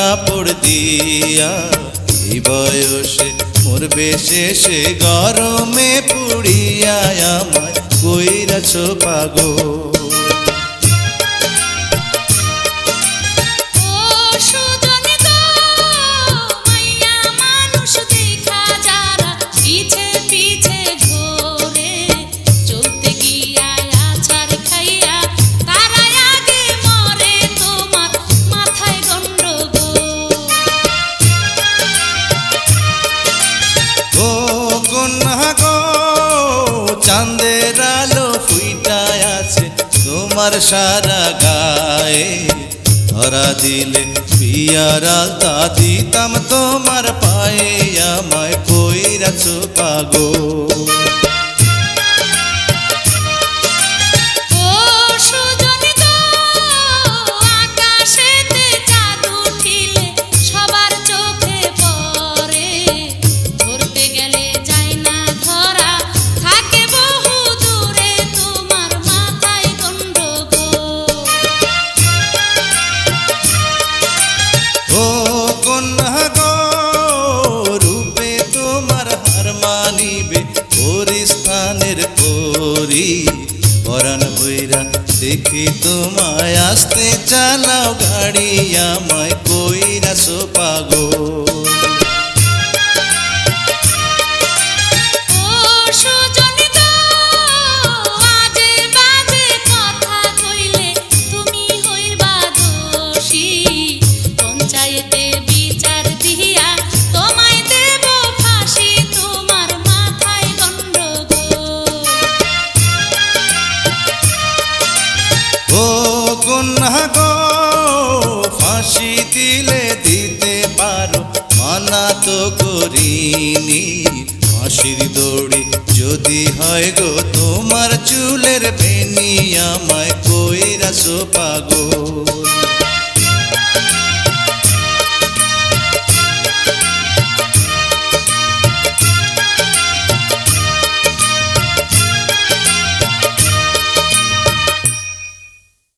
কাপড় দিয়া এই বয়সে মরবে শেষে গরমে পুড়িয়া আমায় কইরাছ পাগল। চাঁদের আলো ফুইটায় আছে তোমার সারা গায়ে, ধরা দিলে বিয়ার আলতা দিতাম তোমার পায়ে, আমায় কইরাছ পাগল। পরাণ বইরা দেখি তোমায় আসতে চালাও গাড়ি, আমায় কইরাছ পাগল। ফাঁসি দিলে দিতে পারো মানা তো করিনি, ফাঁসির দড়ি যদি হয় গো তোমার চুলের বেনি, আমায় কইরাছ পাগল।